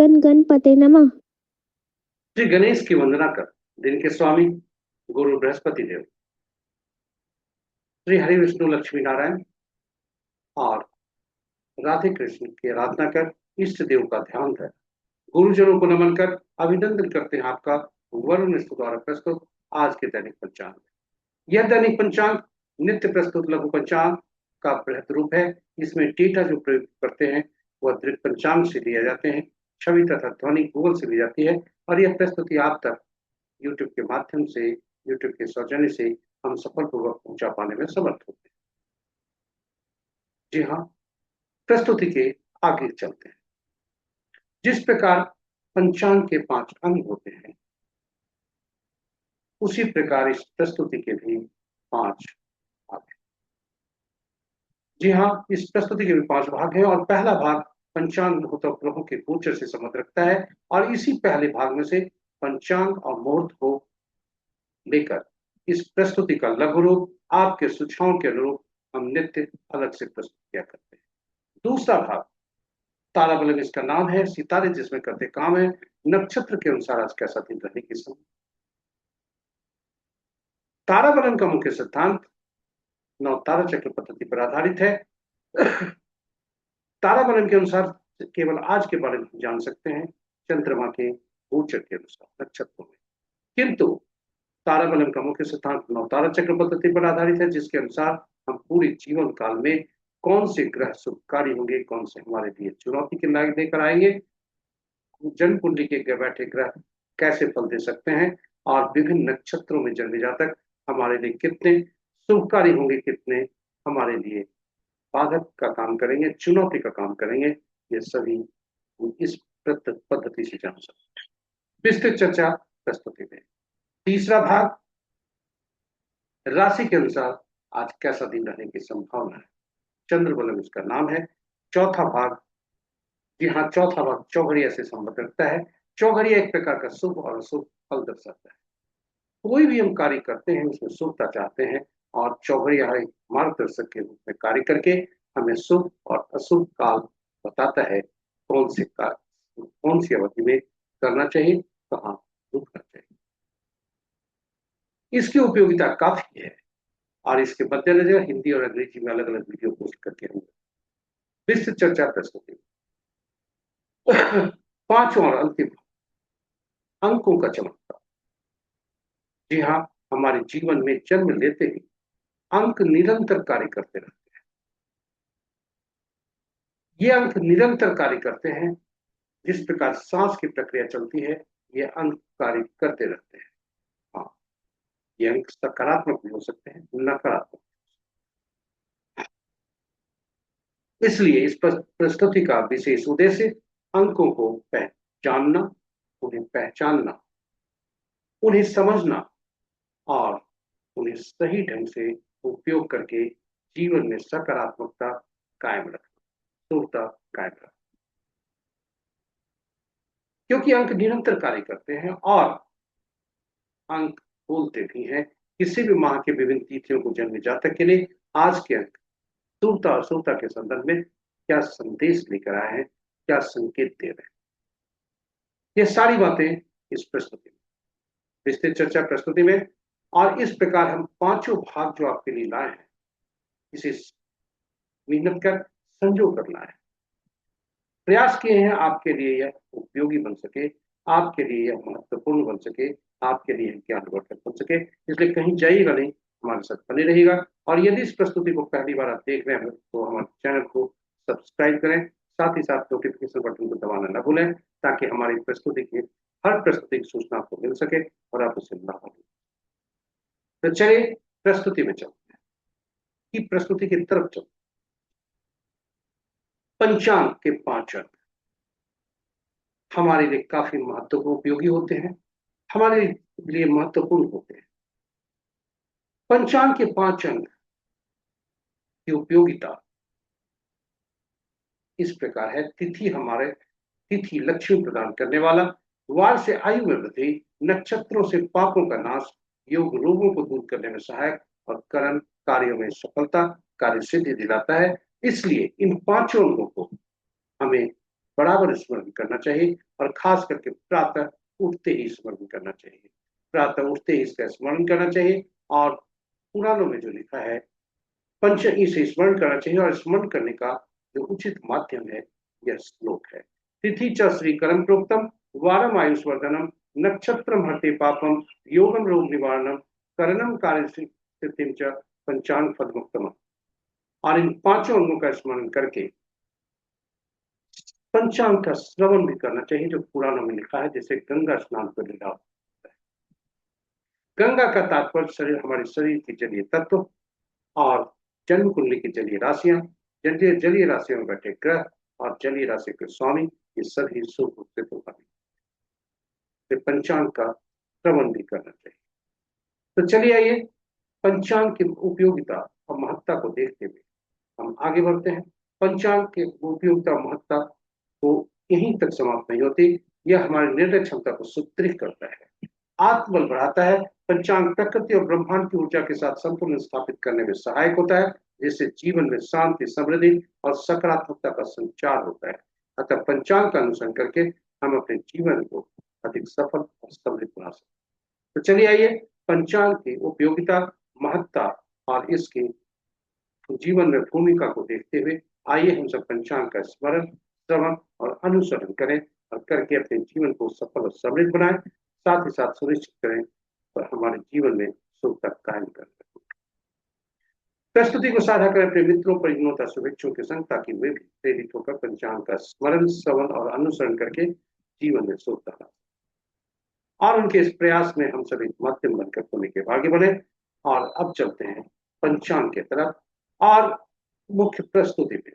गण गणपते नमः। श्री गणेश की वंदना कर दिन के स्वामी गुरु बृहस्पति देव, श्री हरि विष्णु लक्ष्मी नारायण और राधे कृष्ण की आराधना कर इष्ट देव का ध्यान कर गुरुजनों को नमन कर अभिनंदन करते हैं आपका वरुण स्तु द्वारा प्रस्तुत आज के दैनिक पंचांग। यह दैनिक पंचांग नित्य प्रस्तुत लघु पंचांग का बृहद रूप है। इसमें डेटा जो प्रयोग करते हैं वह दृक पंचांग से लिए जाते हैं, छवि तथा ध्वनि गूगल से ली जाती है और यह प्रस्तुति आप तक यूट्यूब के माध्यम से, यूट्यूब के सौजन्य से हम सफलपूर्वक पहुंचा पाने में समर्थ होते हैं। जी हाँ, प्रस्तुति के आगे चलते हैं। जिस प्रकार पंचांग के 5 अंग होते हैं, उसी प्रकार इस प्रस्तुति के भी 5 भाग हैं। जी हाँ, इस प्रस्तुति के भी 5 भाग हैं और पहला भाग पंचांग मुहूर्त और ग्रहों के गोचर से संबंध रखता है और इसी पहले भाग में से पंचांग और मुहूर्त को लेकर इस प्रस्तुति का लघु रूप आपके सुझावों के अनुरूप हम नित्य अलग से प्रस्तुत किया करते हैं। दूसरा भाग तारा बलन, इसका नाम है, सितारे जिसमें करते काम है, नक्षत्र के अनुसार आज कैसा दिन रहने की समय। तारा बलन का मुख्य सिद्धांत नौ तारा चक्र पद्धति पर आधारित है। तारा बलन के अनुसार केवल आज के बारे में जान सकते हैं चंद्रमा के गोचर के अनुसार नक्षत्रों में, किंतु तारा बलन का मुख्य सिद्धांत नौ तारा चक्र पद्धति पर आधारित है, जिसके अनुसार हम पूरे जीवन काल में कौन से ग्रह शुभकारी होंगे, कौन से हमारे लिए चुनौती के लायक लेकर आएंगे, जन्म कुंडली के बैठे ग्रह कैसे फल दे सकते हैं और विभिन्न नक्षत्रों में जन्मे जातक हमारे लिए कितने शुभकारी होंगे, कितने हमारे लिए बाधक का काम करेंगे, चुनौती का काम करेंगे, ये सभी इस पद्धति से जान सकते हैं। विस्तृत चर्चा प्रस्तुति में। तीसरा भाग राशि के अनुसार आज कैसा दिन रहने की संभावना है, चंद्र बलन इसका नाम है। चौथा भाग, जी हाँ, चौथा भाग चौघड़िया से संबंध रखता है। चौघड़िया एक प्रकार का शुभ और अशुभ फल दर्शाता है। कोई भी हम कार्य करते हैं उसमें शुभता चाहते हैं और चौघड़िया एक मार्गदर्शक के रूप में कार्य करके हमें शुभ और अशुभ काल बताता है, कौन से कार्य कौन सी अवधि में करना चाहिए, कहाँ रुकना चाहिए। इसकी उपयोगिता काफी है और इसके मद्देनजर हिंदी और अंग्रेजी में अलग अलग वीडियो पोस्ट करके हम विस्तृत चर्चा प्रस्तुति। पांचवा और अंतिम अंकों का चमत्कार। जी हाँ, हमारे जीवन में जन्म लेते ही अंक निरंतर कार्य करते रहते हैं। ये अंक निरंतर कार्य करते हैं। जिस प्रकार सांस की प्रक्रिया चलती है, ये अंक कार्य करते रहते हैं। हाँ, ये अंक सकारात्मक भी हो सकते हैं, नकारात्मक। इसलिए इस प्रस्तुति का विशेष उद्देश्य अंकों को पहचानना, उन्हें पहचानना, उन्हें समझना और उन्हें सही ढंग से उपयोग करके जीवन में सकारात्मकता कायम रखना, शुभता कायम रखना। क्योंकि अंक निरंतर कार्य करते हैं और अंक बोलते भी हैं। किसी भी माह के विभिन्न तिथियों को जन्मे जातक के लिए आज के अंक शुभता और अशुभता के संदर्भ में क्या संदेश लेकर आए हैं, क्या संकेत दे रहे हैं, ये सारी बातें इस प्रस्तुति में, विस्तृत चर्चा प्रस्तुति में। और इस प्रकार हम पांचों भाग जो आपके लिए लाए हैं, इसे मेहनत कर संजो कर लाए हैं, प्रयास किए हैं आपके लिए यह उपयोगी बन सके, आपके लिए यह महत्वपूर्ण बन सके, आपके लिए ज्ञानवर्धक बन सके। इसलिए कहीं जाइएगा नहीं, हमारे साथ बने रहिएगा। और यदि इस प्रस्तुति को पहली बार आप देख रहे हैं तो हमारे चैनल को सब्सक्राइब करें, साथ ही साथ नोटिफिकेशन बटन को दबाना न भूलें, ताकि हमारी प्रस्तुति की हर प्रस्तुति की सूचना आपको मिल सके और आप उसे लाभ लें। तो चलिए प्रस्तुति में चलते हैं, कि प्रस्तुति की तरफ चलते। पंचांग के 5 अंक हमारे लिए काफी महत्वपूर्ण उपयोगी होते हैं, हमारे लिए महत्वपूर्ण होते हैं। पंचांग के 5 अंक की उपयोगिता इस प्रकार है। तिथि लक्ष्मी प्रदान करने वाला, वार से आयु में वृद्धि, नक्षत्रों से पापों का नाश, योग रोगों को दूर करने में सहायक और कर्म कार्यों में सफलता, कार्य सिद्धि दिलाता है। इसलिए इन 5 अंकों को हमें बराबर स्मरण करना चाहिए, और खास करके प्रातः उठते ही स्मरण करना चाहिए। प्रातः उठते ही इसका स्मरण करना चाहिए। और पुराणों में जो लिखा है, पंच इसे स्मरण करना चाहिए, और स्मरण करने का जो उचित माध्यम है यह श्लोक है। तिथि च श्री करम प्रोक्तम, वारम आयुष्वर्धनम, नक्षत्रम हरते पापम, योगम रोग निवारणम, करणम कार्य सिद्धिम च, पंचांग फलमुक्तम। और इन पांचों अंगों का स्मरण करके पंचांग का श्रवण भी करना चाहिए, जो पुराणों में लिखा है, जैसे गंगा स्नान पर लिखा। गंगा का तात्पर्य शरीर, हमारे शरीर की जलीय तत्व, और जन्म कुंडली की जलीय राशियां, जलीय जलीय राशियों में बैठे ग्रह, और जलीय राशि के स्वामी, ये सभी शुभ रूप से प्रभावित। पंचांग का श्रवण भी करना चाहिए। तो चलिए आइए, पंचांग की उपयोगिता और महत्ता को देखते हुए हम आगे बढ़ते हैं। पंचांग की उपयोगिता और महत्ता को यहीं तक समाप्त नहीं होती, यह हमारी निर्णय क्षमता को सुदृढ़ करता है, आत्मबल बढ़ाता है। पंचांग प्रकृति और ब्रह्मांड की ऊर्जा के साथ संतुलन स्थापित करने में सहायक होता है, जिससे जीवन में शांति, समृद्धि और सकारात्मकता का संचार होता है। अतः पंचांग का अनुसरण करके हम अपने जीवन को अधिक सफल और समृद्ध बना सकते हैं। तो चलिए आइए, पंचांग की उपयोगिता, महत्ता और इसके जीवन में भूमिका को देखते हुए आइए हम सब पंचांग का स्मरण, श्रवण और अनुसरण करें, और करके अपने जीवन को सफल और समृद्ध बनाएं। साथ ही साथ सुनिश्चित करें और हमारे जीवन में सुखता कायम कर सकें। प्रस्तुति को साझा करें अपने मित्रों, परिजनों तथा शुभेच्छुओं के संग, ताकि वे भी प्रेरित होकर पंचांग का स्मरण, श्रवण और अनुसरण करके जीवन में सुखता ला, और उनके इस प्रयास में हम सभी माध्यम बनकर होने के भागी बने। और अब चलते हैं पंचांग की तरफ, और मुख्य प्रस्तुति में,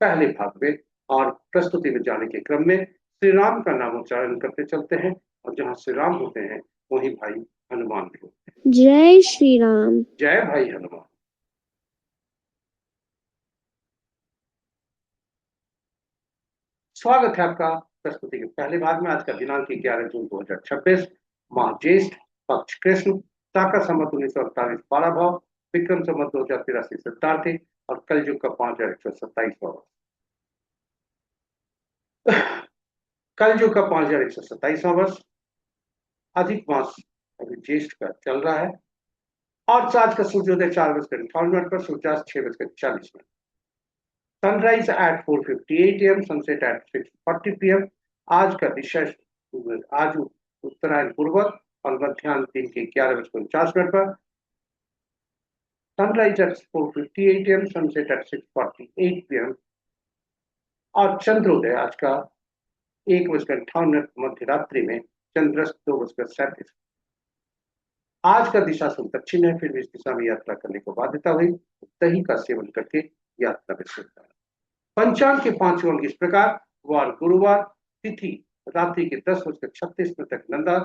पहले भाग में, और प्रस्तुति में जाने के क्रम में श्री राम का नाम उच्चारण करते चलते हैं, और जहां श्री राम होते हैं वहीं भाई हनुमान भी होते हैं। जय श्री राम। जय भाई हनुमान। स्वागत है आपका प्रस्तुति के पहले भाग में। आज का दिनांक 11 जून 2026, माह ज्येष्ठ, पक्ष कृष्ण, शाका संवत 1948 12 भाव, विक्रम संवत 2083 शताब्दी, और कलयुग का 5127वां वर्ष। कलयुग का 5127वां वर्ष, अधिक मास अभी ज्येष्ठ का चल रहा है, और आज का सूर्योदय 4:58 पर, सूर्यास्त 6:40। Sunrise at 4:58 AM, sunset at 6:40 PM। आज का दिशा, आज उत्तरायण पूर्वक, और मध्याह्न दिन के 11:49 पर। Sunrise at 4:58 AM, sunset at 6:48 PM। और चंद्रोदय आज का 1:58 मध्य रात्रि में, चंद्रस्त 2:37। आज का दिशा शुभ दक्षिण है, फिर भी इस दिशा में यात्रा करने को बाध्यता हुई, दही का सेवन करके यात्रा में सुविधा। पंचांग के 5 अंक इस प्रकार: वार गुरुवार, तिथि रात्रि के 10:36 तक नंदा,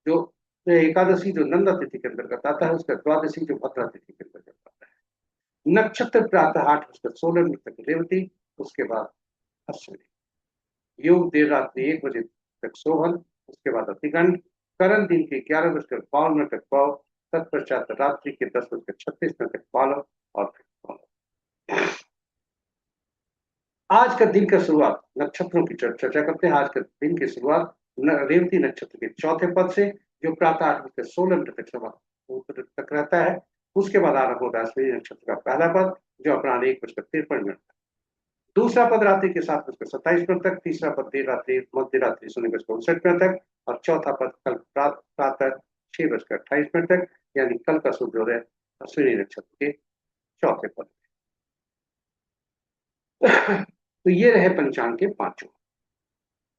जो एकादशी जो नंदा तिथि के अंतर्गत आता है, उसका द्वादशी जो भद्रा तिथि के अंतर्गत आता है। नक्षत्र प्रातः 8:16 तक रेवती, उसके बाद अश्विनी। योग देर रात्रि 1 बजे तक सोहन, उसके बाद अतिगंड। करण दिन के 11:52 तक पौ, तत्पश्चात रात्रि के 10:36 तक पालो, और फिर पालो। आज का दिन का शुरुआत, नक्षत्रों की चर्चा करते हैं। आज का दिन की शुरुआत रेवती नक्षत्र के चौथे पद से, जो प्रातः 8:16 तक रहता है। उसके बाद आरंभ होता है अश्विनी नक्षत्र का पहला पद, जो अपराह्न 1:53 दूसरा पद रात्रि के 7:27 तक, तीसरा पद देर रात्रि मध्य रात्रि 0:59 तक, और चौथा पद कल प्रातः 6:28 तक, यानी कल का सूर्योदय अश्विनी नक्षत्र के चौथे पद। तो ये रहे पंचांग के 5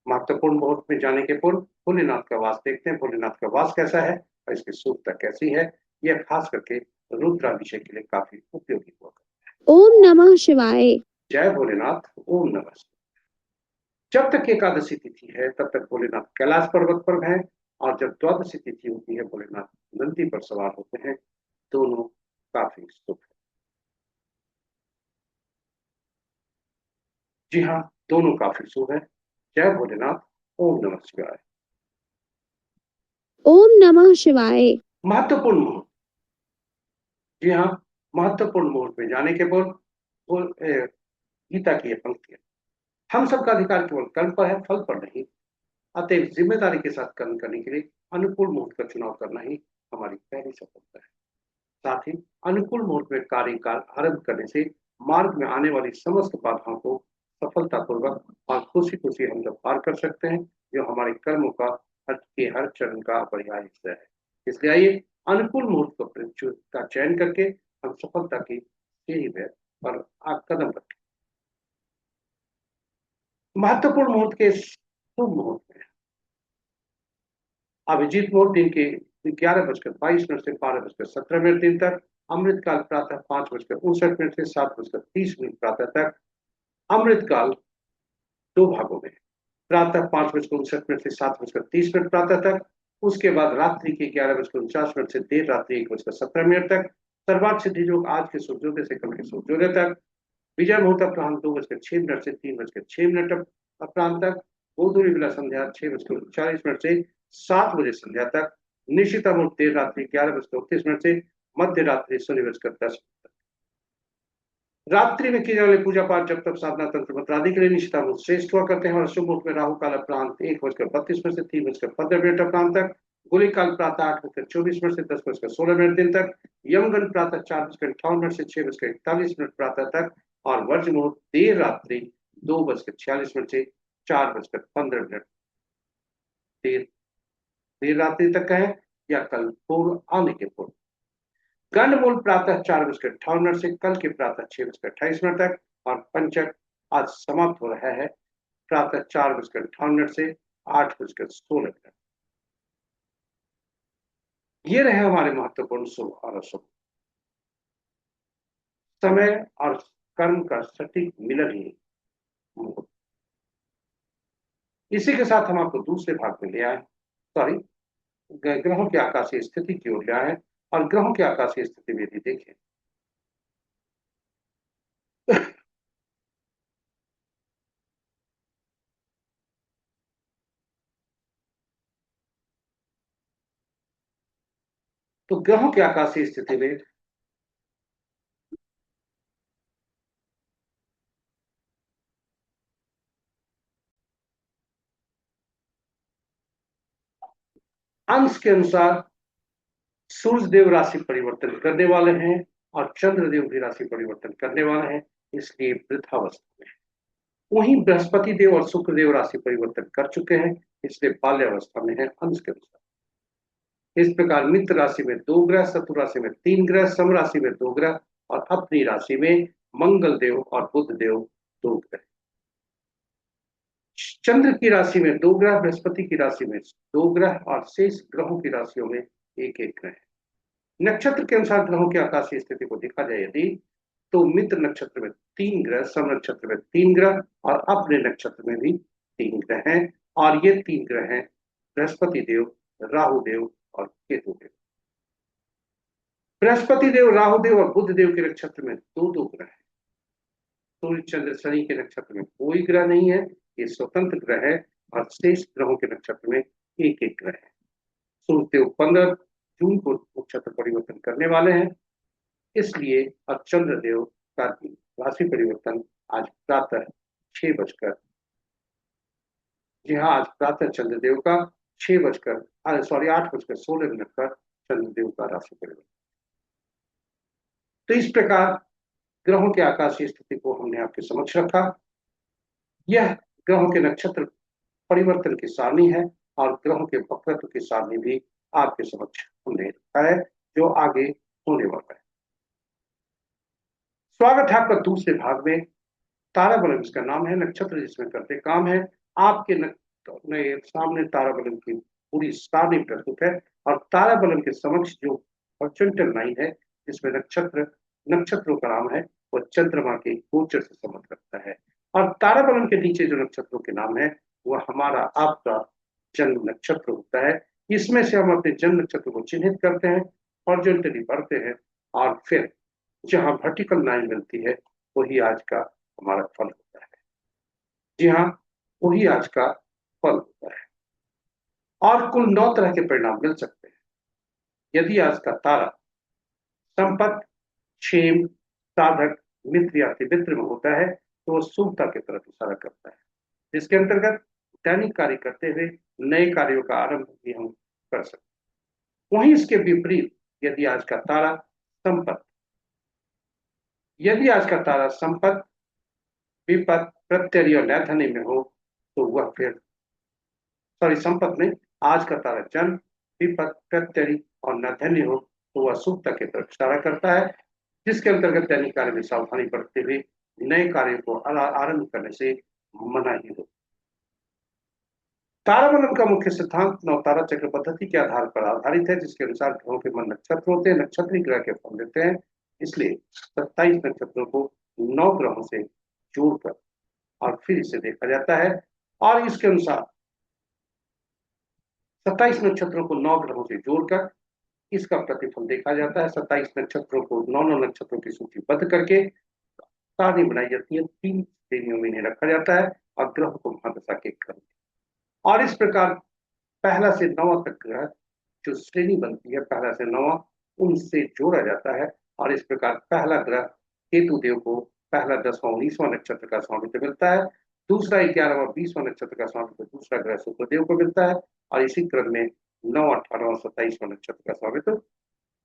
महत्वपूर्ण मुहूर्त में जाने के पूर्व भोलेनाथ का वास देखते हैं। भोलेनाथ का वास कैसा है और इसकी शुभता कैसी है, यह खास करके रुद्राभिषेक के लिए काफी उपयोगी होगा। ओम नमः शिवाय। जय भोलेनाथ। ओम नमः शिवाय। जब तक एकादशी तिथि है तब तक भोलेनाथ कैलाश पर्वत पर हैं, और जब द्वादशी तिथि होती है भोलेनाथ नंदी पर सवार होते हैं। दोनों काफी शुभ है। जी हाँ, दोनों काफी शुभ है। जय भोलेनाथ। ओम नमः शिवाय। ओम नमः शिवाय। महत्वपूर्ण मुहूर्त। जी हाँ, महत्वपूर्ण मुहूर्त में जाने के पूर्व गीता की यह पंक्ति है: हम सबका अधिकार केवल कर्म पर है, फल पर नहीं। अतएव जिम्मेदारी के साथ कर्म करने के लिए अनुकूल मुहूर्त का चुनाव करना ही हमारी पहली सफलता है। साथ ही अनुकूल मुहूर्त में कार्य का आरंभ करने से मार्ग में आने वाली समस्त बाधाओं को सफलतापूर्वक और खुशी खुशी हम जब पार कर सकते हैं, जो हमारे कर्मों का हर चरण का अपरिहार्य हिस्सा है। इसलिए आइए अनुकूल मुहूर्त का चयन करके हम सफलता की सीढ़ी पर कदम रखें। महत्वपूर्ण मुहूर्त के शुभ मुहूर्त में अभिजीत मुहूर्त दिन के 11:22 से 12:17 दिन तक, अमृतकाल प्रातः 5:59 से 7:30 प्रातः तक। अमृतकाल दो भागों में, प्रातः 5:59 से 7:30 प्रातः तक, उसके बाद रात्रि के 11:49 से देर रात्रि 1:17 तक। सर्वार्थ सिद्धि योग आज के सूर्योदय से कल के सूर्योदय तक। विजय मुहूर्त अपराह्न 2:06 से 3:06 अपराह्न तक। गोधूली विला संध्या 6:39 से 7 बजे संध्या तक। निशिता मुहूर्त देर रात्रि 11:29 से मध्य रात्रि 0:10 तक। रात्रि में किए जाने वाले पूजा पाठ जब तक साधना तंत्र मंत्र आदि के लिए निशिता मुहूर्त श्रेष्ठ हुआ करते हैं। और शुभ मुहूर्त में राहु काल अपराह्न 1:32 से 3:15 अपराह्न तक। गुली काल प्रातः 8:24 से 10:16 दिन तक। यमगन प्रातः 4:58 से 6:41 प्रातः तक। और वर्ज मुहूर्त देर रात्रि 2:46 से 4:15 देर देर रात्रि तक है, या कल पूर्व आने के पूर्व। गंडमूल प्रातः 4:58 से कल के प्रातः 6:28 तक। और पंचक आज समाप्त हो रहा है प्रातः 4:58 से 8:16। ये रहे हमारे महत्वपूर्ण शुभ और अशुभ। समय और कर्म का सटीक मिलन ही मुहूर्त। इसी के साथ हम आपको दूसरे भाग में ले आए, सॉरी, ग्रहों की आकाशीय स्थिति की ओर ले आए। और ग्रहों की आकाशीय स्थिति में भी देखें, तो ग्रहों की आकाशीय स्थिति में अंश के अनुसार सूर्य देव राशि परिवर्तन करने वाले हैं और चंद्रदेव भी राशि परिवर्तन करने वाले हैं, इसलिए वृद्धावस्था में। वहीं बृहस्पति देव और शुक्र देव राशि परिवर्तन कर चुके हैं, इसलिए बाल्यावस्था में है अंश के अनुसार। इस प्रकार मित्र राशि में 2 ग्रह, शत्रु राशि में 3 ग्रह, सम राशि में 2 ग्रह और अपनी राशि में मंगल देव और बुध देव 2 ग्रह। चंद्र की राशि में 2 ग्रह, बृहस्पति की राशि में 2 ग्रह और शेष ग्रहों की राशियों में एक एक ग्रह। नक्षत्र के अनुसार ग्रहों की आकाशीय स्थिति को देखा जाए यदि, तो मित्र नक्षत्र में 3 ग्रह, सम नक्षत्र में 3 ग्रह और अपने नक्षत्र में भी 3 ग्रह हैं। और ये 3 ग्रह हैं बृहस्पति देव, राहु देव और केतु देव। बृहस्पति देव, राहु देव और बुध देव के नक्षत्र में दो दो ग्रह हैं। सूर्य चंद्र शनि के नक्षत्र में कोई ग्रह नहीं है, ये स्वतंत्र ग्रह है। और शेष ग्रहों के नक्षत्र में एक एक ग्रह है। सूर्य देव 15 जून को नक्षत्र परिवर्तन करने वाले हैं, इसलिए अब चंद्रदेव का राशि परिवर्तन आज प्रातः 6 बजकर, जी हाँ, आज प्रातः चंद्रदेव का 8:16 पर चंद्रदेव का राशि परिवर्तन। तो इस प्रकार ग्रहों के आकाशीय स्थिति को हमने आपके समक्ष रखा। यह ग्रहों के नक्षत्र परिवर्तन की सारणी है और ग्रहों के वक्रत्व की सारणी भी आपके समक्ष हमने रखा है, जो आगे होने वाला है। स्वागत है आपका दूसरे भाग में। ताराबलम इसका नाम है, नक्षत्र जिसमें करते काम है। आपके सामने ताराबलम की पूरी सारणी प्रस्तुत है। और ताराबलम के समक्ष जो परसेंटल लाइन है, जिसमें नक्षत्रों का नाम है, वह चंद्रमा के गोचर से संबंध रखता है। और ताराबलम के नीचे जो नक्षत्रों के नाम है, वह हमारा आपका जन्म नक्षत्र होता है। इसमें से हम अपने जन्म नक्षत्र को चिन्हित करते हैं, हॉरिजॉन्टली बढ़ते हैं, और फिर जहां वर्टिकल लाइन मिलती है, वही आज का हमारा फल होता है। जी हाँ, वही आज का फल होता है। और कुल 9 तरह के परिणाम मिल सकते हैं। यदि आज का तारा संपत, क्षेम, साधक, मित्र या त्रिमित्र में होता है, तो वो शुभता की तरफ इशारा करता है, जिसके अंतर्गत दैनिक कार्य करते हुए नए कार्यों का आरंभ भी हम कर सकते हैं। वहीं इसके विपरीत यदि आज का तारा संपत यदि आज का तारा संपत, विपत, प्रत्यय और नैथनी में हो तो वह फिर संपत में आज का तारा जन्म, विपत, प्रत्यय और नैथनी हो तो वह शुभता की तरफ इशारा करता है, जिसके अंतर्गत दैनिक कार्य में सावधानी बरतते हुए नए कार्यों को आरंभ करने से मनाही हो। तारामंडल का मुख्य सिद्धांत नवतारा चक्र पद्धति के आधार पर आधारित है, जिसके अनुसार ग्रहों के मन नक्षत्र होते हैं, नक्षत्रीय ग्रह के फल देते हैं। इसलिए 27 नक्षत्रों को 9 ग्रहों से जोड़कर और फिर इसे देखा जाता है, और इसके अनुसार 27 नक्षत्रों को 9 ग्रहों से जोड़कर इसका प्रतिफल देखा जाता है। 27 नक्षत्रों को 9 नक्षत्रों की सूचीबद्ध करके सारणी बनाई जाती है, 3 श्रेणियों में इन्हें रखा जाता है और ग्रहों को महादशा के क्रम, और इस प्रकार पहला से नौवां तक ग्रह जो श्रेणी बनती है, पहला से नौवां, उनसे जोड़ा जाता है। और इस प्रकार पहला ग्रह केतु देव को पहला 10वां 19वां नक्षत्र का स्वामित्व मिलता है, दूसरा 11वां 20वां नक्षत्र का स्वामित्व दूसरा ग्रह शुक्रदेव को मिलता है, और इसी क्रम में 9, 18वां 27वां नक्षत्र का स्वामित्व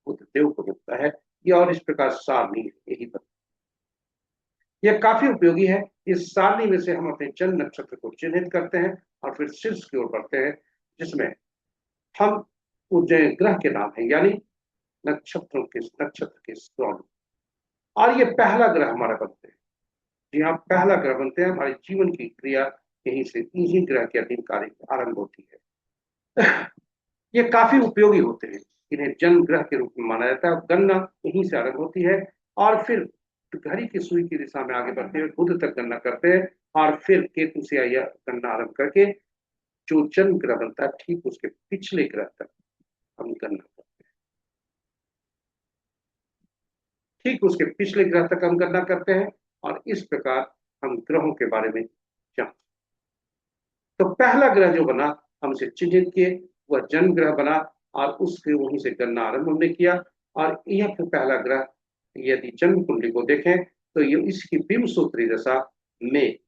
बुध देव को मिलता है। ये और इस प्रकार सारणी यही बनती है। यह काफी उपयोगी है। इस सारणी में से हम अपने जन्म नक्षत्र को चिन्हित करते हैं और फिर शीर्ष की ओर बढ़ते हैं, जिसमें हम जो ग्रह के नाम है यानी नक्षत्र के स्वामी, और ये पहला ग्रह हमारा बनते हैं। जी हाँ, पहला ग्रह बनते हैं। हमारे जीवन की क्रिया यहीं से, इन्हीं ग्रह के अधीन कार्य आरंभ होती है। ये काफी उपयोगी होते हैं। इन्हें जन्म ग्रह के रूप में माना जाता है। गणना यहीं से आरंभ होती है और फिर घड़ी की सुई की दिशा में आगे बढ़ते हुए बुध तक गणना करते हैं, और फिर केतु से यह गणना आरंभ करके जो जन्म ग्रह बनता है ठीक उसके पिछले ग्रह तक हम गणना करते हैं। ठीक उसके पिछले ग्रह तक हम गणना करते हैं, और इस प्रकार हम ग्रहों के बारे में जान। तो पहला ग्रह जो बना हम उसे चिन्हित किए, वह जन्म ग्रह बना, और उसके वहीं से गणना आरंभ हमने किया। और यह फिर पहला ग्रह यदि जन्म कुंडली को देखें तो ये इसकी बिंब सूत्री दशा में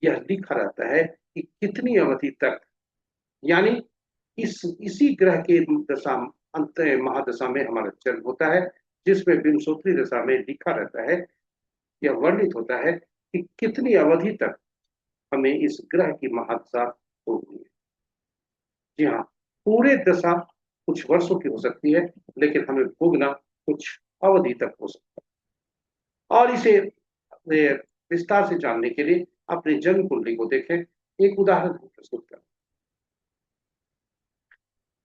यह लिखा रहता है कि कितनी अवधि तक, यानी इसी ग्रह के दशा अंत महादशा में हमारा जन्म होता है, जिसमें विंशोत्तरी दशा में लिखा रहता है, यह वर्णित होता है कि कितनी अवधि तक हमें इस ग्रह की महादशा होगी। जी हाँ, पूरे दशा कुछ वर्षों की हो सकती है, लेकिन हमें भोगना कुछ अवधि तक हो सकता है। और इसे विस्तार से जानने के लिए अपने जन्म कुंडली को देखें। एक उदाहरण प्रस्तुत करें।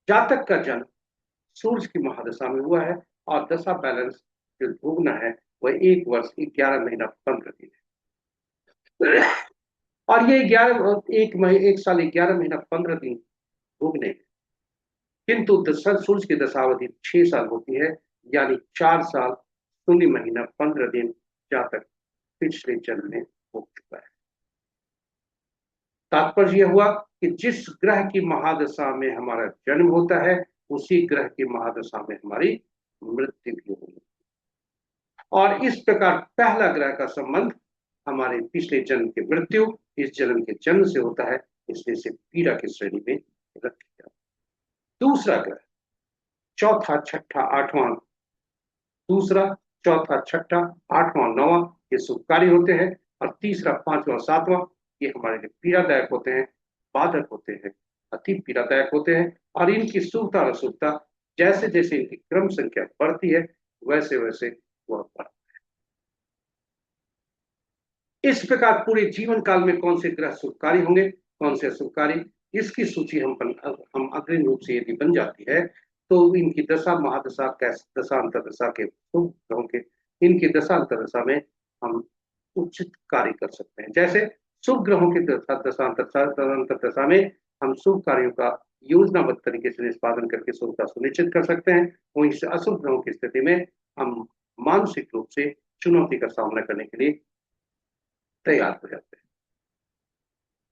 जातक का जन्म सूर्य की महादशा में हुआ है, और दशा बैलेंस जो भोगना है वह 1 वर्ष 11 महीना 15 दिन है। और ये 1 साल 11 महीना 15 दिन भोगने, किंतु सूर्य की दशावधि 6 साल होती है, यानी 4 साल 0 महीना 15 दिन जातक पिछले जन्म में भोग चुका है। तात्पर्य यह हुआ कि जिस ग्रह की महादशा में हमारा जन्म होता है, उसी ग्रह की महादशा में हमारी मृत्यु भी होगी। और इस प्रकार पहला ग्रह का संबंध हमारे पिछले जन्म की मृत्यु इस जन्म के जन्म से होता है, इसलिए इसे पीड़ा की श्रेणी में रखा जाता है। दूसरा ग्रह चौथा, छठा, आठवां, दूसरा, चौथा, छठा, आठवां, नौवां ये शुभकारी होते हैं, और तीसरा, पांचवां, सातवां ये हमारे लिए पीड़ादायक होते हैं, बाधक होते हैं, अति पीड़ादायक होते हैं। और इनकी शुभता और अशुभता जैसे जैसे इनकी क्रम संख्या बढ़ती है, वैसे वैसे वह बढ़ता है। इस प्रकार पूरे जीवन काल में कौन से ग्रह शुभकारी होंगे, कौन से अशुभकारी, इसकी सूची हम अग्रिम रूप से यदि बन जाती है, तो इनकी दशा महादशा दशा अंतरदशा के शुभ ग्रहों के इनकी दशा अंतरदशा में हम उचित कार्य कर सकते हैं। जैसे शुभ ग्रहों की दशा अंतरदशा में हम शुभ कार्यों का योजनाबद्ध तरीके से निष्पादन करके शुभता सुनिश्चित कर सकते हैं। वहीं से अशुभ ग्रहों की स्थिति में हम मानसिक रूप से चुनौती का सामना करने के लिए तैयार हो जाते हैं।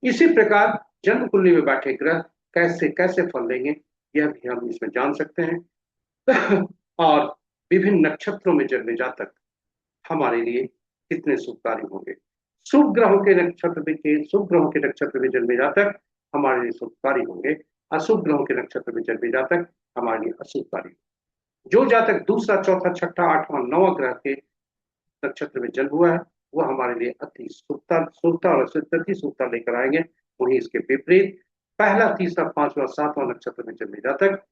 इसी प्रकार जन्म कुंडली में बैठे ग्रह कैसे कैसे फल देंगे, यह भी हम इसमें जान सकते हैं। और विभिन्न नक्षत्रों में जन्मे जातक हमारे लिए कितने शुभकारी होंगे। शुभ ग्रहों के नक्षत्र में जन्मे जातक हमारे लिए शुभकारी होंगे, अशुभ ग्रहों के नक्षत्र में जन्मे जातक हमारे लिए अशुभकारी। जो जातक दूसरा, चौथा, छठा, आठवां, नौवां ग्रह के नक्षत्र में जन्म हुआ है वह हमारे लिए अति शुभता शुभता और अति शुभता लेकर आएंगे। वहीं इसके विपरीत पहला, तीसरा, पांचवा, सातवां नक्षत्र में जन्मे जातक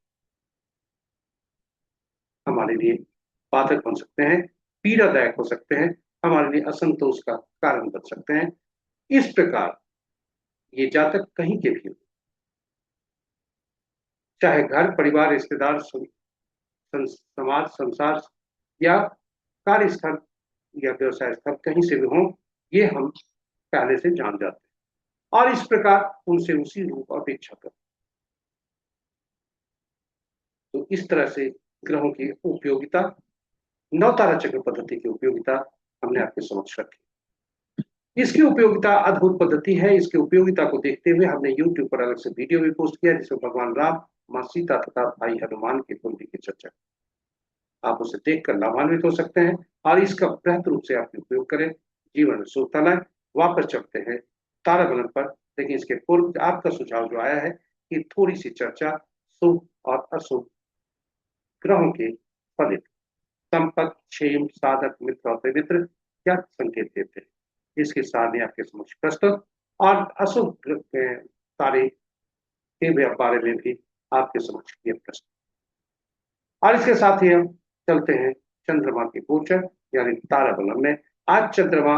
हमारे लिए बाधक बन सकते हैं, पीड़ादायक हो सकते हैं, हमारे लिए असंतोष का कारण बन सकते हैं। इस प्रकार ये जातक कहीं के भी हो, चाहे घर, परिवार, रिश्तेदार, समाज, संसार या कार्यस्थल या व्यवसाय स्थल कहीं से भी हो, ये हम पहले से जान जाते हैं और इस प्रकार उनसे उसी रूप अपेक्षा करते हैं। तो इस तरह से ग्रहों की उपयोगिता, नवतारा चक्र पद्धति की उपयोगिता हमने आपके समक्ष रखी। इसकी उपयोगिता अद्भुत पद्धति है। इसकी उपयोगिता को देखते हुए हमने YouTube पर अलग से वीडियो भी पोस्ट किया जिसमें भगवान राम, माँ सीता तथा भाई हनुमान की कुंडली की चर्चा। आप उसे देखकर लाभान्वित हो सकते हैं और इसका बेहतर रूप से आप उपयोग करें, जीवन में शुभता लाए। वापस चलते हैं तारा बलन पर, लेकिन इसके पूर्व आपका सुझाव जो आया है कि थोड़ी सी चर्चा शुभ और अशुभ ग्रहों के फलित संपत, क्षेम, साधक, मित्र और पवित्र क्या संकेत देते हैं, इसके साथ ही आपके समक्ष प्रस्तुत और अशुभ तारे के बारे में भी आपके समक्ष किए प्रस्तुत। और इसके साथ ही हम चलते हैं चंद्रमा के गोचर यानी तारा बलम में। आज चंद्रमा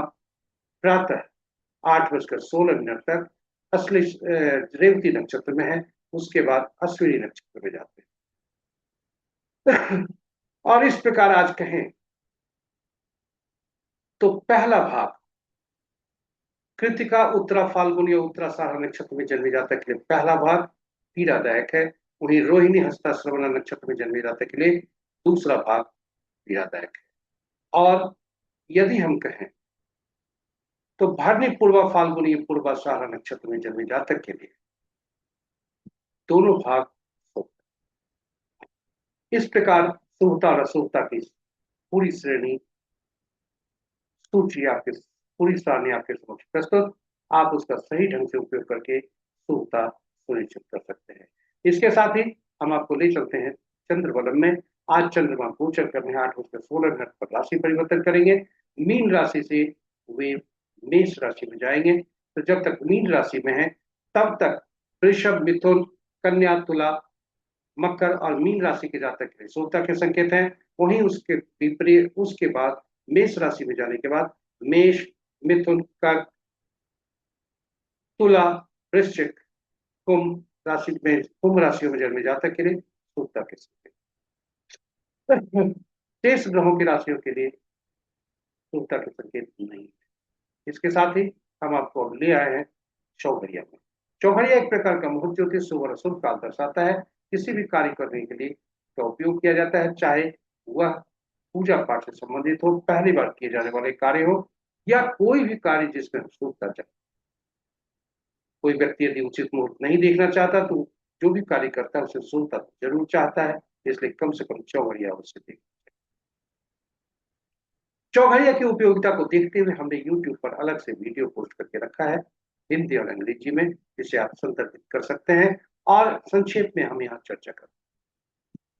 प्रातः 8:16 तक असली रेवती नक्षत्र में है, उसके बाद अश्विनी नक्षत्र में जाते हैं। और इस प्रकार आज कहें तो पहला भाग कृतिका, उत्तरा, फाल्गुन या उत्तराषाढ़ नक्षत्र में जन्मे जातक के लिए पहला भाग पीड़ादायक है। वहीं रोहिणी, हस्ता, श्रवण नक्षत्र में जन्मे जातक के लिए दूसरा भाग पीड़ादायक है। और यदि हम कहें तो भरणी, पूर्वा, फाल्गुनी, पूर्वाषाढ़ नक्षत्र में जन्मे जातक के लिए दोनों भाग शुभ। इस प्रकार शुभता और अशुभता की पूरी श्रेणी सूची आपके पूरी सारणी आपके समक्ष प्रस्तुत। आप उसका सही ढंग से उपयोग करके शुभता सुनिश्चित कर सकते हैं। इसके साथ ही हम आपको ले चलते हैं चंद्रबलम में। आज चंद्रमा गोचर कर रहे हैं 8:16 पर राशि परिवर्तन करेंगे। मीन राशि से वे मेष राशि में जाएंगे। तो जब तक मीन राशि में है तब तक वृषभ, मिथुन, कन्या, तुला, मकर और मीन राशि के जातक के लिए शुभता के संकेत हैं। वहीं उसके विपरीत उसके बाद मेष राशि में जाने के बाद मेष, मिथुन, कर्क, तुला, वृश्चिक, कुंभ राशियों में जन्मे जातक के लिए शुभता के संकेत। शेष ग्रहों की राशियों के लिए शुभता के संकेत नहीं है। इसके साथ ही हम आपको ले आए हैं चौघरिया में। चौघरिया एक प्रकार का मुहूर्त ज्योतिष शुभ और अशुभ काल दर्शाता है। किसी भी कार्य करने के लिए इसका उपयोग किया जाता है, चाहे वह पूजा पाठ से संबंधित हो, पहली बार किए जाने वाले कार्य हो या कोई भी कार्य जिसमें शुभता चाहिए। कोई व्यक्ति यदि उचित मुहूर्त नहीं देखना चाहता तो जो भी कार्य करता है उसे शुभता जरूर चाहता है, इसलिए कम से कम चौघरिया अवश्य देखें। चौघरिया की उपयोगिता को देखते हुए हमने YouTube पर अलग से वीडियो पोस्ट करके रखा है, हिंदी और अंग्रेजी में, जिसे आप संदर्भित कर सकते हैं। और संक्षेप में हम यहाँ चर्चा करें।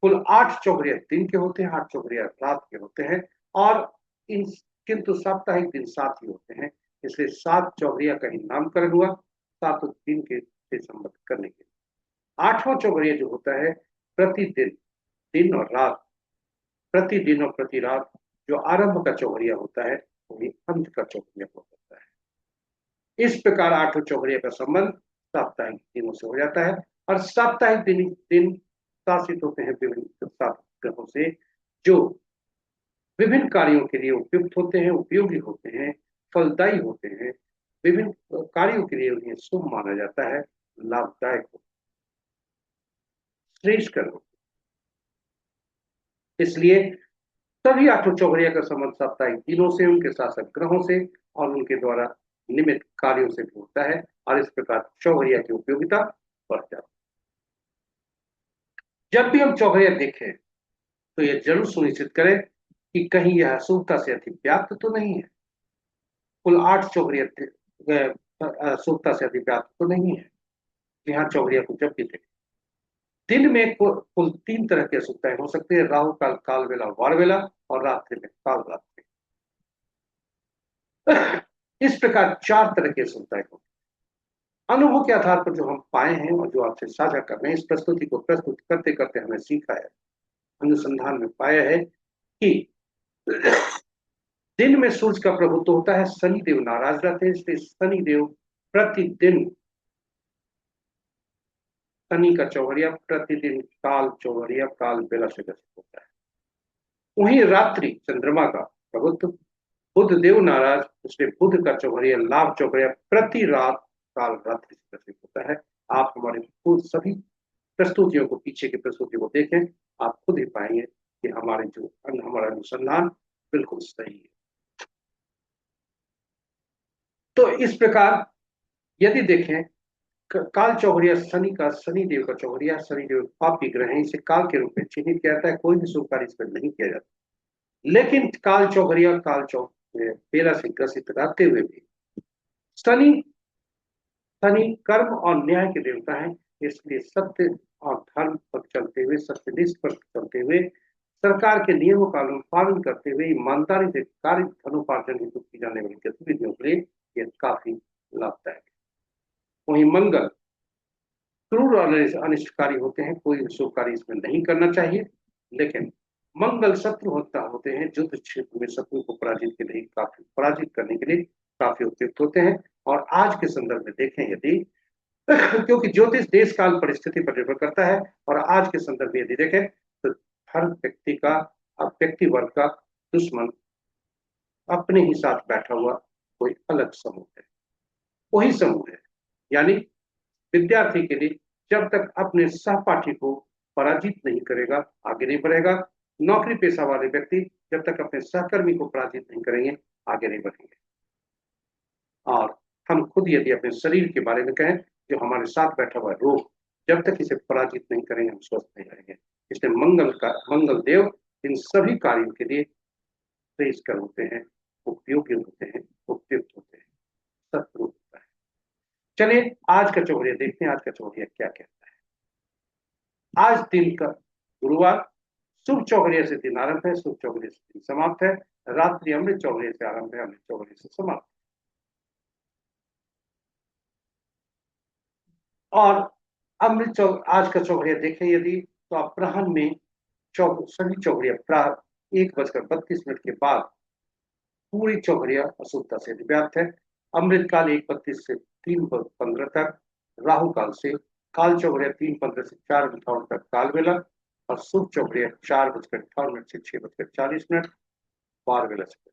कुल 8 चौघरिया दिन के होते हैं, 8 चौघरिया रात के होते हैं और इन किंतु साप्ताहिक दिन 7 ही होते हैं, इसलिए 7 चौघरिया का ही नामकरण हुआ, 7 दिन के से संबद्ध करने के लिए। 8वां चौघरिया जो होता है प्रतिदिन, दिन और रात, प्रतिदिन और प्रति रात जो आरंभ का चौघरिया होता है वही अंत का चौघरिया होता है। इस प्रकार 8 चौघरिया का संबंध साप्ताहिक दिनों से हो जाता है और साप्ताहिक दिन शासित होते हैं विभिन्न 7 ग्रहों से, जो विभिन्न कार्यों के लिए उपयुक्त होते हैं, उपयोगी होते हैं, फलदायी होते हैं, विभिन्न कार्यों के लिए उन्हें शुभ माना जाता है, लाभदायक श्रेष्ठ होते। इसलिए सभी 8 चौघरिया का संबंध साप्ताहिक दिनों से, उनके शासक ग्रहों से और उनके द्वारा निमित्त कार्यों से भी होता है और इस प्रकार चौघरिया की उपयोगिता बढ़ जाती है। जब भी हम चौघरिया देखें तो यह जरूर सुनिश्चित करें कि कहीं यह शुभता से अतिव्याप्त तो नहीं है। कुल 8 चौघड़िया सूक्ता से अधिक व्याप्त तो नहीं है। यहाँ चौघड़िया को जब भी देखें, दिन में कुल 3 तरह की असुखताएं हो सकती है: राहु काल, काल बेला, वार बेला, और रात्रि में काल रात्रि। इस प्रकार 4 तरह की असुखताएं होती हैं। अनुभव के आधार पर जो हम पाए हैं और जो आपसे साझा कर रहे हैं, इस प्रस्तुति को प्रस्तुत करते करते हमें सीखा है, अनुसंधान में पाया है कि दिन में सूर्य का प्रभुत्व होता है, शनि देव नाराज रहते हैं, इसलिए शनि देव प्रतिदिन, शनि का चौघड़िया प्रतिदिन काल चौघड़िया, काल बेला से ग्रसित होता है। वहीं रात्रि चंद्रमा का प्रभुत्व, बुध देव नाराज, इसलिए बुध का चौघड़िया, लाभ चौघड़िया प्रति रात काल रात्रि से ग्रसित होता है। आप हमारे खुद सभी प्रस्तुतियों को, पीछे की प्रस्तुति को देखें, आप खुद ही पाएंगे कि हमारा अनुसंधान बिल्कुल सही है। तो इस प्रकार यदि देखें, काल चौघड़िया शनि का, शनि देव का चौघड़िया, शनि देव पापी ग्रह है, इसे काल के रूप में चिन्हित किया जाता है, कोई भी शुभ कार्य इसमें नहीं किया जाता। लेकिन काल चौघड़िया, बेला से ग्रसित रहते हुए भी शनि शनि कर्म और न्याय के देवता हैं, इसलिए सत्य और धर्म पर चलते हुए, सत्यनिष्ठ पर चलते हुए, सरकार के नियमों का पालन करते हुए, ईमानदारी से कार्य धनोपार्जन हेतु की जाने वाली गतिविधियों के लिए यह काफी लाभदायक है। वहीं मंगल क्रूर और अनिष्टकारी होते हैं, कोई शुभ कार्य इसमें नहीं करना चाहिए। लेकिन मंगल शत्रु होते हैं, युद्ध क्षेत्र में शत्रु को पराजित करने के लिए काफी उपयुक्त होते हैं। और आज के संदर्भ में देखें यदि क्योंकि ज्योतिष देश काल परिस्थिति पर निर्भर करता है, और आज के संदर्भ में यदि देखें तो हर व्यक्ति का, अब व्यक्ति वर्ग का दुश्मन अपने ही साथ बैठा हुआ कोई अलग समूह है, वही समूह है। यानी विद्यार्थी के लिए जब तक अपने सहपाठी को पराजित नहीं करेगा, आगे नहीं बढ़ेगा। नौकरी पेशा वाले व्यक्ति जब तक अपने सहकर्मी को पराजित नहीं करेंगे, आगे नहीं बढ़ेंगे। और हम खुद यदि अपने शरीर के बारे में कहें, जो हमारे साथ बैठा हुआ रोग, जब तक इसे पराजित नहीं करेंगे, हम स्वस्थ नहीं रहेंगे। इसलिए मंगल देव इन सभी कार्यों के लिए श्रेष्ठकर होते हैं, उपयोगी होते हैं, उपयुक्त होते हैं, शत्रु होता है। चलिए आज का चौघड़िया देखते हैं, आज का चौघड़िया क्या कहता है। आज दिन का गुरुवार, शुभ चौघड़िया से दिन आरंभ है, शुभ चौघड़िया से दिन समाप्त है, रात्रि अमृत चौघड़िया से आरंभ है, अमृत चौघड़िया से समाप्त। और अमृत आज का चौघड़िया देखें यदि, तो अपराह्न में सभी चौघड़िया 1:32 के बाद पूरी चौघड़िया अशुद्धता से व्याप्त है। अमृत काल 1:32 से 3:15 तक, राहु काल से काल चौघड़िया 3:15 से 4:58 तक काल बेला, और शुभ चौघड़िया 4:58 से 6:40, वार बेला से।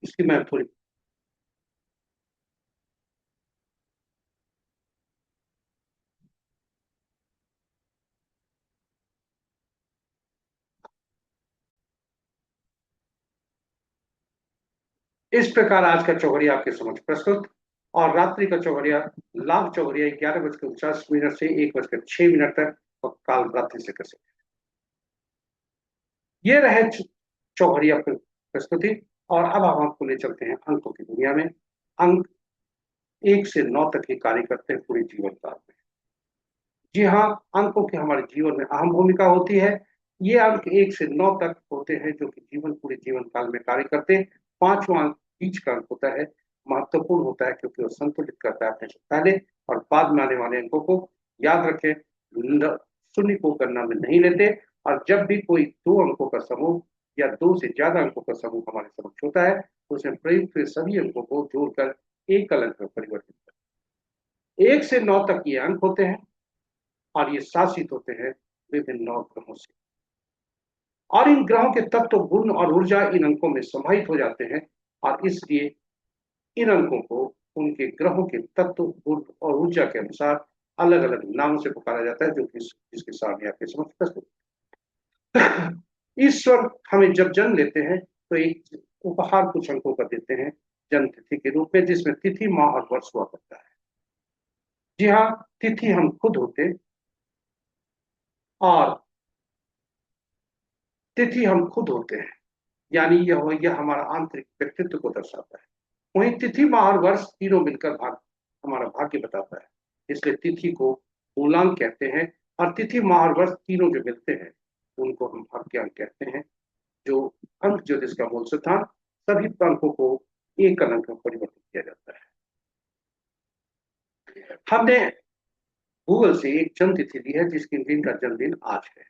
इसकी मैं थोड़ी, इस प्रकार आज का चौघड़िया आपके समक्ष प्रस्तुत। और रात्रि का चौघड़िया, लाभ चौघड़िया 11:49 से 1:06 तक, और काल रात्रि से ग्रसित। ये रहे चौघड़िया प्रस्तुति। और अब हम आपको ले चलते हैं अंकों की दुनिया में। अंक 1 से 9 तक ही कार्य करते हैं पूरे जीवन काल में। जी हाँ, अंकों की हमारे जीवन में अहम भूमिका होती है। ये अंक 1 से 9 तक होते हैं जो कि पूरे जीवन काल में कार्य करते हैं। 5वां अंक बीच का अंक होता है, महत्वपूर्ण होता है क्योंकि वो संतुलित करता है अपने से पहले और बाद में आने वाले अंकों को। याद रखें, शून्य को गणना में नहीं लेते, और जब भी कोई 2 अंकों का समूह या 2 से ज्यादा अंकों का समूह हमारे समक्ष होता है, तो उसमें प्रयुक्त हुए सभी अंकों को जोड़कर एकल अंक में परिवर्तित करते हैं। 1 से 9 तक ये अंक होते हैं, और ये शासित होते हैं विभिन्न 9 ग्रहों से। और इन ग्रहों के तत्व, गुण और ऊर्जा इन अंकों में समाहित हो जाते हैं, और इसलिए इन अंकों को उनके ग्रहों के तत्व, गुण और ऊर्जा के अनुसार अलग अलग नामों से पुकारा जाता है, जो कि जिसके सामने आपके समक्ष प्रस्तुत। ईश्वर हमें जब जन्म लेते हैं तो एक उपहार कुछ अंकों का देते हैं जन्म तिथि के रूप में, जिसमें तिथि, माह और वर्ष हुआ करता है। जी हाँ, तिथि हम खुद होते, और तिथि हम खुद होते हैं, यानी यह हमारा आंतरिक व्यक्तित्व को दर्शाता है। वहीं तिथि, माह और वर्ष तीनों मिलकर हमारा भाग्य बताता है, इसलिए तिथि को मूलांक कहते हैं। और तिथि, माह और वर्ष तीनों जो मिलते हैं उनको हम भाग्यांक कहते हैं। जो अंक ज्योतिष का मूल सिद्धांत, सभी अंकों को एक अंक में परिवर्तित किया जाता है। हमने गूगल से एक जन्म तिथि ली है जिनका जन्मदिन आज है।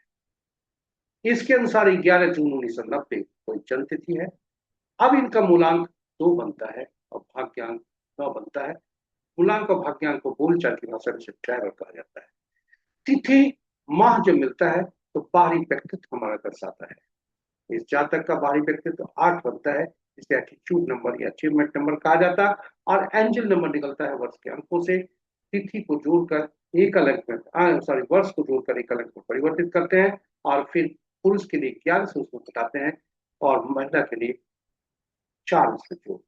इसके अनुसार 11 जून 1990 को जन्म तिथि है। अब इनका मूलांक 2 बनता है और भाग्यांक 9 बनता है। मूलांक और भाग्यांक को बोलचाल की भाषा में ट्रैवल कहा जाता है। तिथि, माह जो मिलता है तो बाहरी व्यक्तित्व हमारा दर्शाता है। इस जातक का बाहरी व्यक्तित्व 8 बनता है, इसे एटीट्यूड नंबर या अचीवमेंट नंबर कहा जाता है। और एंजल नंबर निकलता है वर्ष के अंकों से। तिथि को जोड़कर एक अलग में वर्ष को जोड़कर एक अलग में परिवर्तित करते हैं, और फिर पुरुष के लिए 11 से उसको घटाते हैं और महिला के लिए 4 से जोड़।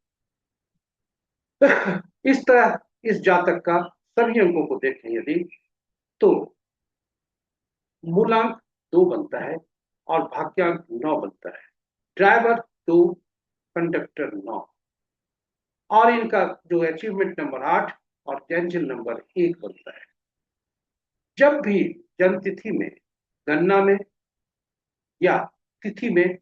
इस तरह इस जातक का सभी अंकों को देखें यदि, तो मूलांक 2 बनता है और भाग्यांक 9 बनता है। ड्राइवर 2, कंडक्टर 9, और इनका जो अचीवमेंट नंबर 8 और एंजल नंबर 1 बनता है। जब भी जन्म तिथि में, गणना में या तिथि में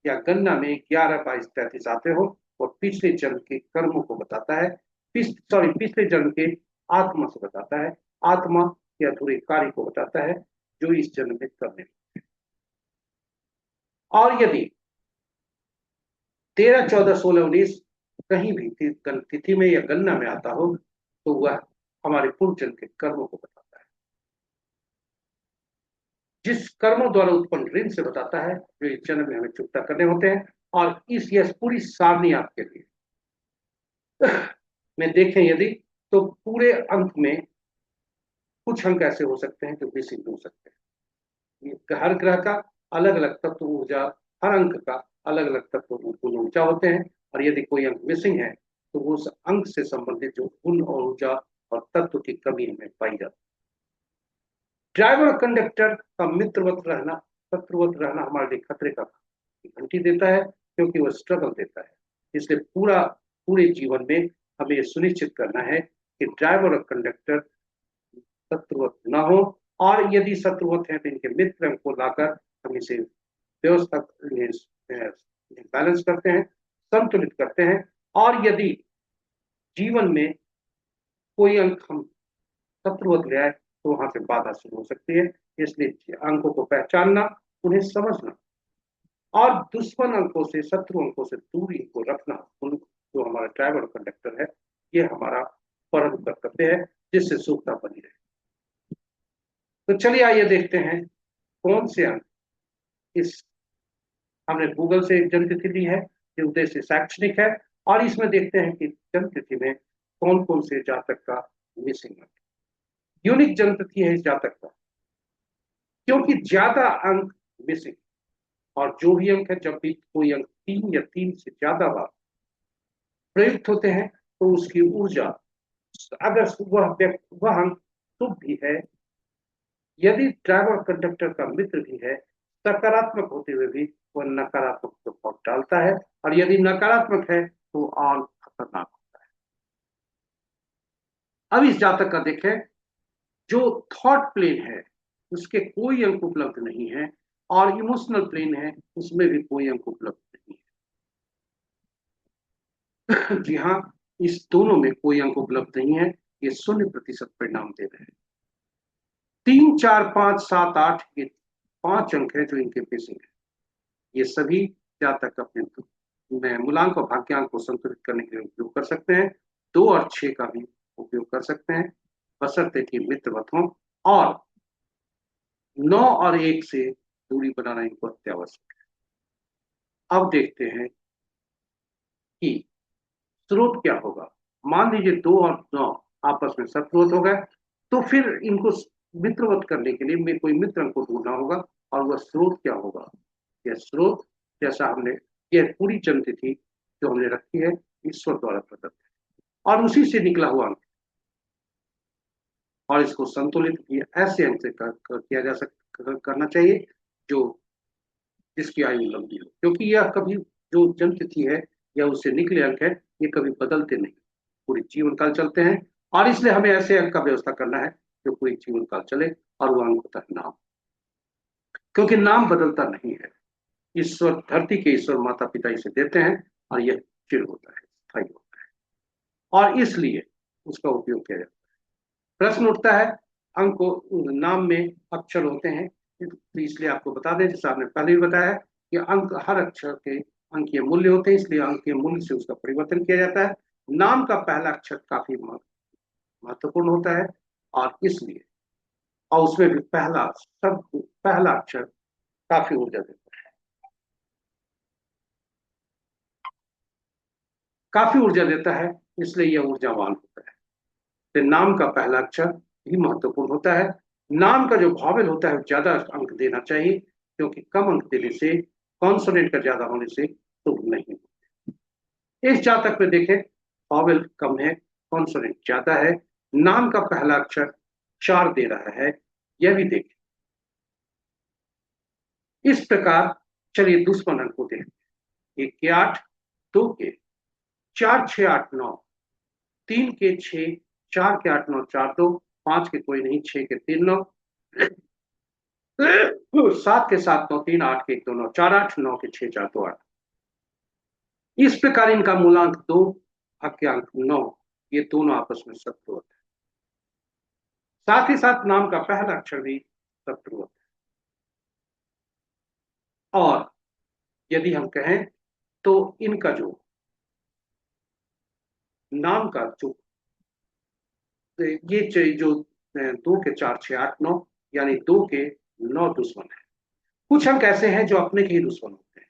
या गणना में 11, 22, 33 आते हो, और पिछले जन्म के कर्मों को बताता है। पिछले जन्म के आत्मा से बताता है, आत्मा के अधूरे कार्य को बताता है जो इस जन्म में करने। और यदि 13, 14, 16, 19 कहीं भी तिथि में या गणना में आता हो तो वह हमारे पूर्व जन्म के कर्मों को बताता है। जिस कर्मों द्वारा उत्पन्न ऋण से बताता है जो इस जन्म में हमें चुकता करने होते हैं। और यह पूरी सारणी आपके लिए में देखें यदि, तो पूरे अंक में कुछ अंक ऐसे हो सकते हैं जो मिसिंग हो सकते हैं। हर ग्रह का अलग अलग तत्व ऊर्जा, हर अंक का अलग अलग तत्व गुण ऊर्जा होते हैं, और यदि कोई अंक मिसिंग है तो उस अंक से संबंधित जो गुण और ऊर्जा और तत्व की कमी हमें पाई जाती है। ड्राइवर और कंडक्टर का मित्रवत रहना, शत्रुवत रहना हमारे लिए खतरे का घंटी देता है, क्योंकि वह स्ट्रगल देता है। इसलिए पूरे जीवन में हमें सुनिश्चित करना है कि ड्राइवर और कंडक्टर शत्रुवत न हो, और यदि शत्रुवत है तो इनके मित्र को लाकर हम इसे व्यवस्था बैलेंस करते हैं, संतुलित करते हैं। और यदि जीवन में कोई अंक हम शत्रुवत ले आए तो वहां से बाधा शुरू हो सकती है। इसलिए अंकों को पहचानना, उन्हें समझना और दुश्मन अंकों से, शत्रु अंकों से दूरी को रखना, जो हमारा ड्राइवर कंडक्टर है, ये हमारा परम कर्तव्य है, जिससे सुखता बनी रहे। तो चलिए आइए देखते हैं कौन से अंक इस, हमने गूगल से एक जन्म तिथि ली है, ये उद्देश्य शैक्षणिक है, और इसमें देखते हैं कि जन्म तिथि में कौन कौन से जातक का मिसिंग अंक, यूनिक जन्म तिथि है इस जातक का, क्योंकि ज्यादा अंक मिसिंग, और जो भी अंक है, जब भी कोई अंक 3 या 3 से ज्यादा बार प्रयुक्त होते हैं तो उसकी ऊर्जा, अगर वह अंक शुभ भी है, यदि ड्राइवर कंडक्टर का मित्र भी है, सकारात्मक होते हुए भी वह नकारात्मक प्रभाव डालता है, और यदि नकारात्मक है तो और खतरनाक होता है। अब इस जातक का देखें, जो थॉट प्लेन है उसके कोई अंक उपलब्ध नहीं है, और इमोशनल प्लेन है उसमें भी कोई अंक उपलब्ध नहीं है। जी हाँ, इस दोनों में कोई अंक उपलब्ध नहीं है, ये 0% परिणाम दे रहे हैं। 3, 4, 5, 7, 8 ये 5 अंक है जो इनके मिसिंग है। ये सभी जातक अपने मूलांक और भाग्यांक को संतुलित करने के लिए उपयोग कर सकते हैं। 2 और 6 का भी उपयोग कर सकते हैं, बशर्ते कि मित्रवत हों, और 9 और 1 से दूरी बनाना इनको अत्यावश्यक है। अब देखते हैं कि स्रोत क्या होगा। मान लीजिए 2 और 9 आपस में शत्रुवत हो गए, तो फिर इनको मित्रवत करने के लिए कोई मित्र को ढूंढना होगा, और वह स्रोत क्या होगा। यह स्रोत, जैसा हमने, यह पूरी जन्म तिथि जो हमने रखी है ईश्वर द्वारा प्रदत्त है और उसी से निकला हुआ अंक, और इसको संतुलित किया ऐसे अंक से किया जा करना चाहिए जो जिसकी आयु लंबी हो, क्योंकि यह कभी जो जन्म तिथि है या उससे निकले अंक है, ये कभी बदलते नहीं, पूरी जीवन काल चलते हैं। और इसलिए हमें ऐसे अंक का व्यवस्था करना है जो पूरी जीवन काल चले, और वो अंक होता है नाम, क्योंकि नाम बदलता नहीं है। ईश्वर, धरती के ईश्वर माता पिता इसे देते हैं और यह चिर होता है, स्थायी होता है, और इसलिए उसका उपयोग किया जाता है। प्रश्न उठता है, अंक नाम में अक्षर होते हैं, तो इसलिए आपको बता दें, जैसा आपने पहले भी बताया कि अंक, हर अक्षर के अंकीय मूल्य होते हैं, इसलिए अंकीय मूल्य से उसका परिवर्तन किया जाता है। नाम का पहला अक्षर काफी महत्वपूर्ण होता है, और इसलिए, और उसमें भी पहला अक्षर काफी ऊर्जा देता है, काफी ऊर्जा देता है, इसलिए यह ऊर्जावान होता है। तो नाम का पहला अक्षर भी महत्वपूर्ण होता है। नाम का जो वॉवेल होता है ज्यादा अंक देना चाहिए, क्योंकि कम अंक देने से, कॉन्सोनेंट का ज्यादा होने से शुभ नहीं। इस जातक में देखें, वॉवेल कम है, कॉन्सोनेंट ज्यादा है, नाम का पहला अक्षर 4 दे रहा है, यह भी देखें। इस प्रकार चलिए दुश्मन अंक को देखते हैं। 1 के 8, 2 के 4, 6, 8, 9, 3 के 6, 4 के 8, 9, 4, 2, 5 के कोई नहीं, 6 के 3, 9, 7 के 7, 9, 3, 8 के 1, 2, 9, 4, 8, 9 के 6, 4, 2, 8। इस प्रकार इनका मूलांक 2, भाग्यांक 9, ये दोनों आपस में शत्रु होते हैं। साथ ही साथ नाम का पहला अक्षर भी शत्रु होता है। और यदि हम कहें तो इनका जो नाम का जो ये जो 2 के 4, 6, 8, 9, यानी 2 के 9 दुश्मन है। कुछ अंक ऐसे हैं जो अपने के ही दुश्मन होते हैं।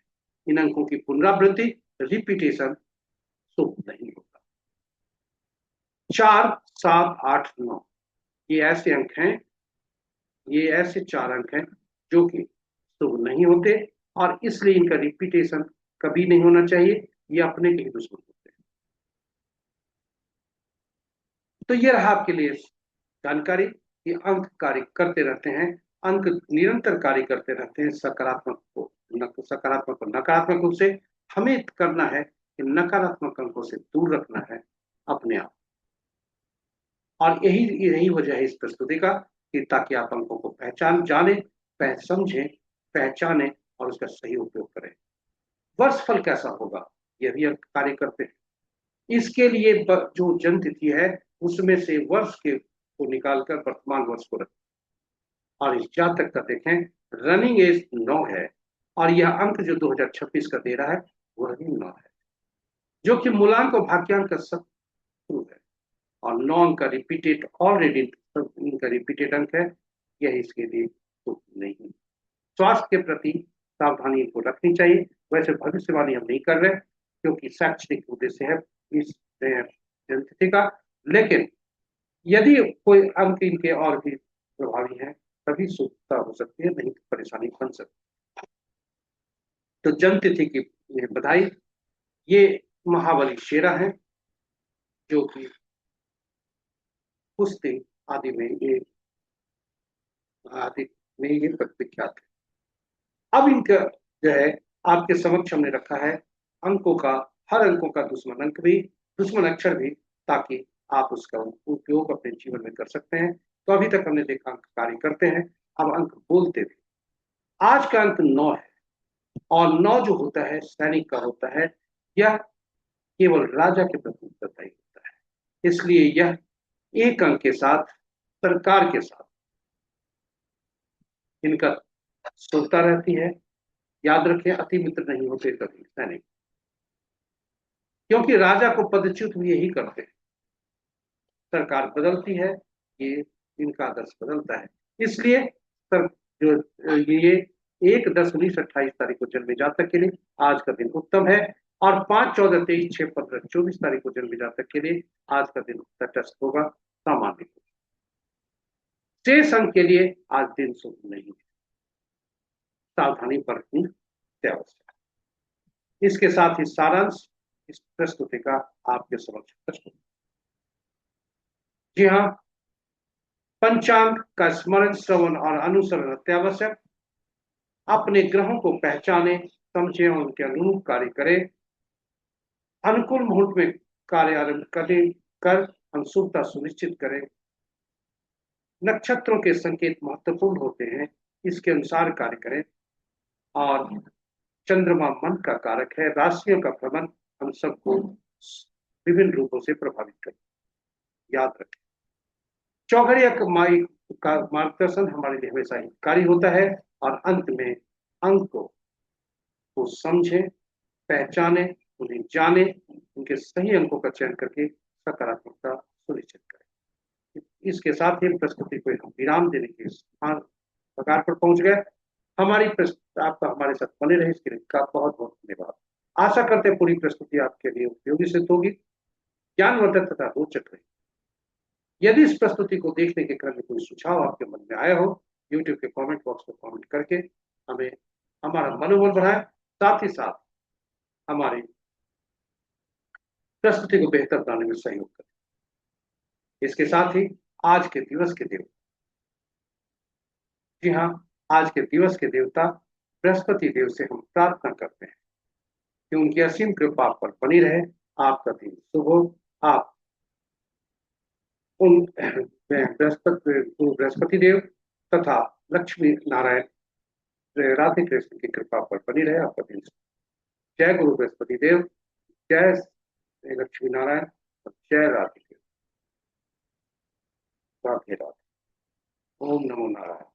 इन अंकों की पुनरावृत्ति, रिपीटेशन शुभ नहीं होता। 4, 7, 8, 9, ये ऐसे अंक हैं, ये ऐसे 4 अंक हैं जो कि शुभ नहीं होते, और इसलिए इनका रिपीटेशन कभी नहीं होना चाहिए, ये अपने के ही दुश्मन होते हैं। तो ये रहा आपके लिए जानकारी कि अंक कार्य करते रहते हैं, अंक निरंतर कार्य करते रहते हैं, सकारात्मक को सकारात्मक और नकारात्मक रूप से। हमें करना है कि नकारात्मक अंकों से दूर रखना है अपने आप, और यही यही वजह है इस प्रस्तुति का, कि ताकि आप अंकों को पहचान जाने, समझें, पहचाने और उसका सही उपयोग करें। वर्षफल कैसा होगा, यह भी अंक कार्य करते हैं। इसके लिए जो जन्म तिथि है उसमें से वर्ष के को निकालकर वर्तमान वर्ष को रखें, और इस जातक का देखें, रनिंग एज 9 है, और यह अंक जो 2026 का दे रहा है वो रनिंग 9 है, जो कि मूलांक और भाग्यांक का शत्रु है, और 9 अंक का रिपीटेड, ऑलरेडी इनका रिपीटेड अंक है, यह इसके लिए शुभ नहीं। स्वास्थ्य के प्रति सावधानी इनको रखनी चाहिए। वैसे भविष्यवाणी हम नहीं कर रहे, क्योंकि शैक्षणिक उद्देश्य है इस जन्मतिथि का, लेकिन यदि कोई अंक इनके और भी प्रभावी हैं तभी सुखता हो सकती है, नहीं तो परेशानी बन सकती है। तो जन्म तिथि की बधाई। ये महाबली शेरा है, जो कि कुश्ती आदि में ये आदि में ये विख्यात है। अब इनका जो है आपके समक्ष हमने रखा है अंकों का, हर अंकों का दुश्मन अंक भी, दुश्मन अक्षर भी, ताकि आप उसका उपयोग अपने जीवन में कर सकते हैं। तो अभी तक हमने देखा अंक कार्य करते हैं, अब अंक बोलते भी। आज का अंक 9 है, और 9 जो होता है सैनिक का होता है, यह केवल राजा के प्रति उत्तरदायी होता है। इसलिए यह एक अंक के साथ, सरकार के साथ इनका सुरता रहती है। याद रखें, अति मित्र नहीं होते कभी सैनिक, क्योंकि राजा को पदच्युत भी यही करते हैं। सरकार बदलती है, ये इनका आदर्श बदलता है। इसलिए सर, जो ये 1/10/19/28 को जन्मे जातक के लिए आज का दिन उत्तम है, और 5/14/23/6/15/24 तारीख को जन्मे जातक के लिए आज का दिन तटस्थ होगा, सामान्य होगा। शेष अंक के लिए आज दिन शुभ नहीं है, सावधानी बरतनी अत्यावश्यक है। इसके साथ ही सारांश इस प्रस्तुति का आपके समक्ष प्रस्तुत। जी हाँ, पंचांग का स्मरण, श्रवण और अनुसरण अत्यावश्यक। अपने ग्रहों को पहचाने, समझे और उनके अनुरूप कार्य करें। अनुकूल मुहूर्त में कार्य आरंभ कर अनुसूपता सुनिश्चित करें। नक्षत्रों के संकेत महत्वपूर्ण होते हैं, इसके अनुसार कार्य करें। और चंद्रमा मन का कारक है, राशियों का भ्रमण हम सबको विभिन्न रूपों से प्रभावित करे, याद रखें। चौघड़िया का मार्गदर्शन हमारे लिए हमेशा हितकारी होता है। और अंत में अंक को समझें, पहचाने, उन्हें जाने, उनके सही अंकों का चयन करके सकारात्मकता सुनिश्चित करें। इसके साथ ही प्रस्तुति को हम विराम देने के स्थान प्रकार पर पहुंच गए। हमारी आपका हमारे साथ बने रहे इसके लिए का बहुत बहुत धन्यवाद। आशा करते हैं पूरी प्रस्तुति आपके लिए उपयोगी सिद्ध होगी, ज्ञानवर्धक तथा रोचक रही। यदि इस प्रस्तुति को देखने के क्रम में कोई सुझाव आपके मन में आया हो, YouTube के कमेंट बॉक्स में कमेंट करके हमें हमारा मनोबल बढ़ाएं, साथ ही साथ हमारी प्रस्तुति को बेहतर बनाने में सहयोग करें। इसके साथ ही आज के दिवस के देवता, जी हाँ, आज के दिवस के देवता बृहस्पति देव से हम प्रार्थना करते हैं कि उनकी असीम कृपा पर बनी रहे। आपका दिन शुभ हो। आप उन बृहस्पति देव तथा लक्ष्मी नारायण राधे कृष्ण की कृपा पर बनी रहे। आपका दिन शुभ। जय गुरु बृहस्पति देव, जय लक्ष्मी नारायण और जय राधे कृष्ण। राधे राधे। ओम नमो नारायण।